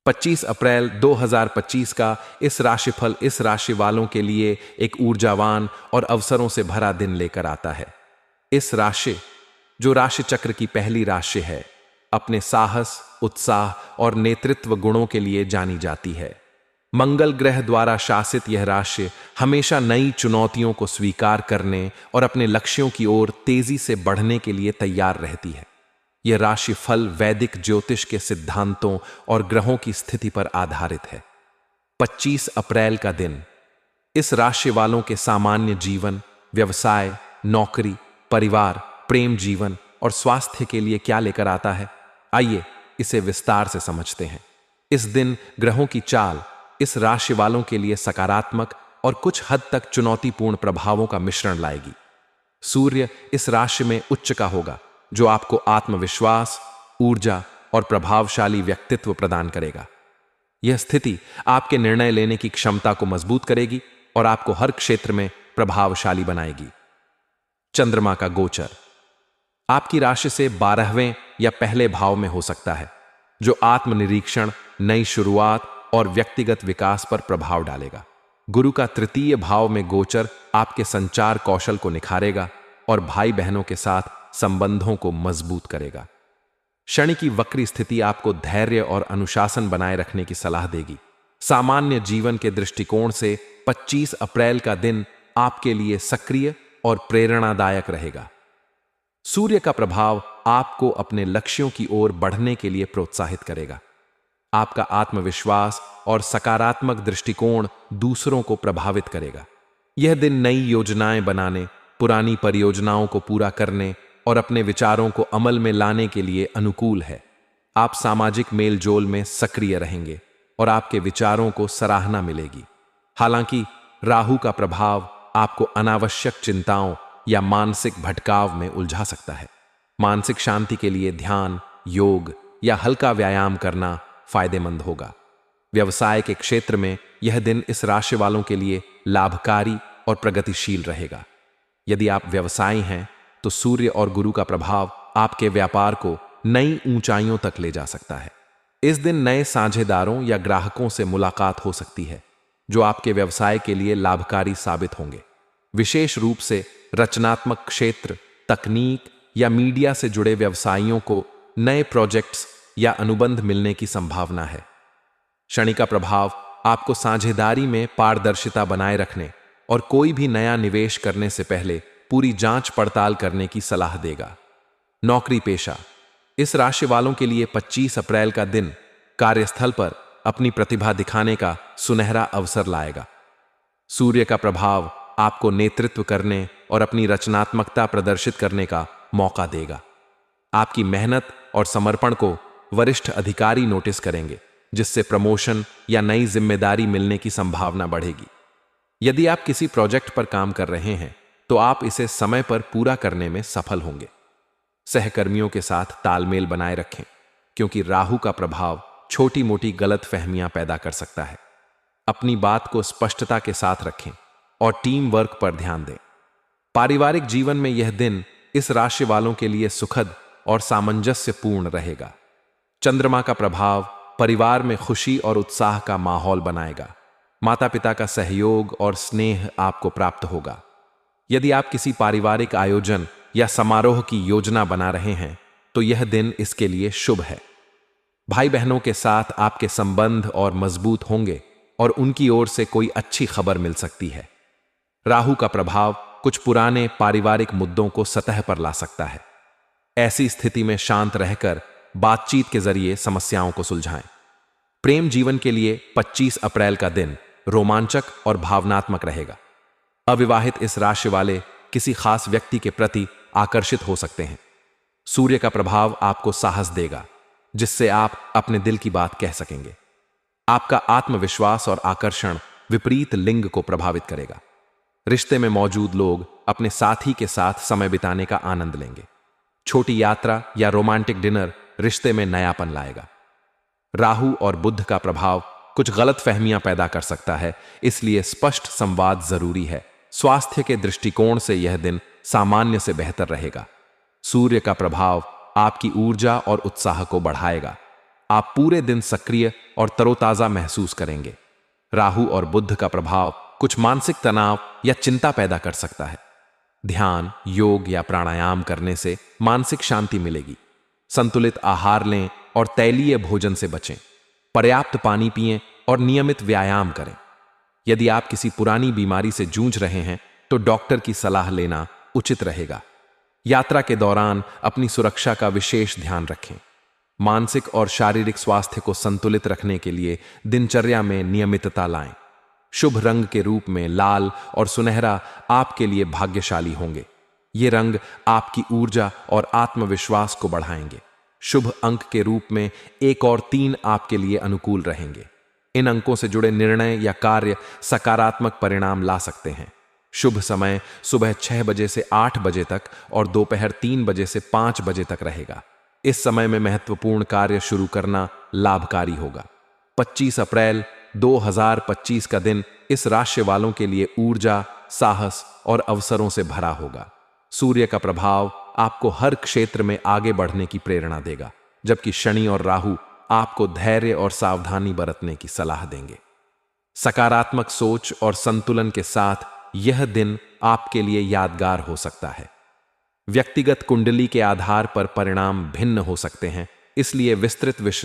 25 अप्रैल 2025 का इस राशिफल इस राशि वालों के लिए एक ऊर्जावान और अवसरों से भरा दिन लेकर आता है। इस राशि, जो राशि चक्र की पहली राशि है, अपने साहस, उत्साह और नेतृत्व गुणों के लिए जानी जाती है। मंगल ग्रह द्वारा शासित यह राशि हमेशा नई चुनौतियों को स्वीकार करने और अपने लक्ष्यों की ओर तेजी से बढ़ने के लिए तैयार रहती है। यह राशिफल वैदिक ज्योतिष के सिद्धांतों और ग्रहों की स्थिति पर आधारित है। 25 अप्रैल का दिन इस राशि वालों के सामान्य जीवन, व्यवसाय, नौकरी, परिवार, प्रेम जीवन और स्वास्थ्य के लिए क्या लेकर आता है, आइए इसे विस्तार से समझते हैं। इस दिन ग्रहों की चाल इस राशि वालों के लिए सकारात्मक और कुछ हद तक चुनौतीपूर्ण प्रभावों का मिश्रण लाएगी। सूर्य इस राशि में उच्च का होगा, जो आपको आत्मविश्वास, ऊर्जा और प्रभावशाली व्यक्तित्व प्रदान करेगा। यह स्थिति आपके निर्णय लेने की क्षमता को मजबूत करेगी और आपको हर क्षेत्र में प्रभावशाली बनाएगी। चंद्रमा का गोचर आपकी राशि से 12वें या पहले भाव में हो सकता है, जो आत्मनिरीक्षण, नई शुरुआत और व्यक्तिगत विकास पर प्रभाव डालेगा। गुरु का तृतीय भाव में गोचर आपके संचार कौशल को निखारेगा और भाई बहनों के साथ संबंधों को मजबूत करेगा। शनि की वक्री स्थिति आपको धैर्य और अनुशासन बनाए रखने की सलाह देगी। सामान्य जीवन के दृष्टिकोण से 25 अप्रैल का दिन आपके लिए सक्रिय और प्रेरणादायक रहेगा। सूर्य का प्रभाव आपको अपने लक्ष्यों की ओर बढ़ने के लिए प्रोत्साहित करेगा। आपका आत्मविश्वास और सकारात्मक दृष्टिकोण दूसरों को प्रभावित करेगा। यह दिन नई योजनाएं बनाने, पुरानी परियोजनाओं को पूरा करने और अपने विचारों को अमल में लाने के लिए अनुकूल है। आप सामाजिक मेलजोल में सक्रिय रहेंगे और आपके विचारों को सराहना मिलेगी। हालांकि राहु का प्रभाव आपको अनावश्यक चिंताओं या मानसिक भटकाव में उलझा सकता है। मानसिक शांति के लिए ध्यान, योग या हल्का व्यायाम करना फायदेमंद होगा। व्यवसाय के क्षेत्र में यह दिन इस राशि वालों के लिए लाभकारी और प्रगतिशील रहेगा। यदि आप व्यवसायी हैं तो सूर्य और गुरु का प्रभाव आपके व्यापार को नई ऊंचाइयों तक ले जा सकता है। इस दिन नए साझेदारों या ग्राहकों से मुलाकात हो सकती है, जो आपके व्यवसाय के लिए लाभकारी साबित होंगे। विशेष रूप से रचनात्मक क्षेत्र, तकनीक या मीडिया से जुड़े व्यवसायियों को नए प्रोजेक्ट्स या अनुबंध मिलने की संभावना है। शनि का प्रभाव आपको साझेदारी में पारदर्शिता बनाए रखने और कोई भी नया निवेश करने से पहले पूरी जांच पड़ताल करने की सलाह देगा। नौकरी पेशा इस राशि वालों के लिए 25 अप्रैल का दिन कार्यस्थल पर अपनी प्रतिभा दिखाने का सुनहरा अवसर लाएगा। सूर्य का प्रभाव आपको नेतृत्व करने और अपनी रचनात्मकता प्रदर्शित करने का मौका देगा। आपकी मेहनत और समर्पण को वरिष्ठ अधिकारी नोटिस करेंगे, जिससे प्रमोशन या नई जिम्मेदारी मिलने की संभावना बढ़ेगी। यदि आप किसी प्रोजेक्ट पर काम कर रहे हैं तो आप इसे समय पर पूरा करने में सफल होंगे। सहकर्मियों के साथ तालमेल बनाए रखें, क्योंकि राहु का प्रभाव छोटी मोटी गलतफहमियां पैदा कर सकता है। अपनी बात को स्पष्टता के साथ रखें और टीम वर्क पर ध्यान दें। पारिवारिक जीवन में यह दिन इस राशि वालों के लिए सुखद और सामंजस्यपूर्ण रहेगा। चंद्रमा का प्रभाव परिवार में खुशी और उत्साह का माहौल बनाएगा। माता पिता का सहयोग और स्नेह आपको प्राप्त होगा। यदि आप किसी पारिवारिक आयोजन या समारोह की योजना बना रहे हैं तो यह दिन इसके लिए शुभ है। भाई बहनों के साथ आपके संबंध और मजबूत होंगे और उनकी ओर से कोई अच्छी खबर मिल सकती है। राहु का प्रभाव कुछ पुराने पारिवारिक मुद्दों को सतह पर ला सकता है। ऐसी स्थिति में शांत रहकर बातचीत के जरिए समस्याओं को सुलझाएं। प्रेम जीवन के लिए 25 अप्रैल का दिन रोमांचक और भावनात्मक रहेगा। अविवाहित इस राशि वाले किसी खास व्यक्ति के प्रति आकर्षित हो सकते हैं। सूर्य का प्रभाव आपको साहस देगा, जिससे आप अपने दिल की बात कह सकेंगे। आपका आत्मविश्वास और आकर्षण विपरीत लिंग को प्रभावित करेगा। रिश्ते में मौजूद लोग अपने साथी के साथ समय बिताने का आनंद लेंगे। छोटी यात्रा या रोमांटिक डिनर रिश्ते में नयापन लाएगा। राहु और बुध का प्रभाव कुछ गलत फहमियां पैदा कर सकता है, इसलिए स्पष्ट संवाद जरूरी है। स्वास्थ्य के दृष्टिकोण से यह दिन सामान्य से बेहतर रहेगा। सूर्य का प्रभाव आपकी ऊर्जा और उत्साह को बढ़ाएगा। आप पूरे दिन सक्रिय और तरोताजा महसूस करेंगे। राहु और बुध का प्रभाव कुछ मानसिक तनाव या चिंता पैदा कर सकता है। ध्यान, योग या प्राणायाम करने से मानसिक शांति मिलेगी। संतुलित आहार लें और तैलीय भोजन से बचें। पर्याप्त पानी पिएं और नियमित व्यायाम करें। यदि आप किसी पुरानी बीमारी से जूझ रहे हैं तो डॉक्टर की सलाह लेना उचित रहेगा। यात्रा के दौरान अपनी सुरक्षा का विशेष ध्यान रखें। मानसिक और शारीरिक स्वास्थ्य को संतुलित रखने के लिए दिनचर्या में नियमितता लाएं। शुभ रंग के रूप में लाल और सुनहरा आपके लिए भाग्यशाली होंगे। ये रंग आपकी ऊर्जा और आत्मविश्वास को बढ़ाएंगे। शुभ अंक के रूप में 1 और 3 आपके लिए अनुकूल रहेंगे। इन अंकों से जुड़े निर्णय या कार्य सकारात्मक परिणाम ला सकते हैं। शुभ समय सुबह 6 बजे से 8 बजे तक और दोपहर 3 बजे से 5 बजे तक रहेगा। इस समय में महत्वपूर्ण कार्य शुरू करना लाभकारी होगा। 25 अप्रैल 2025 का दिन इस राशि वालों के लिए ऊर्जा, साहस और अवसरों से भरा होगा। सूर्य का प्रभाव आपको हर क्षेत्र में आगे बढ़ने की प्रेरणा देगा, जबकि शनि और राहु आपको धैर्य और सावधानी बरतने की सलाह देंगे। सकारात्मक सोच और संतुलन के साथ यह दिन आपके लिए यादगार हो सकता है। व्यक्तिगत कुंडली के आधार पर परिणाम भिन्न हो सकते हैं, इसलिए विस्तृत विश्लेषण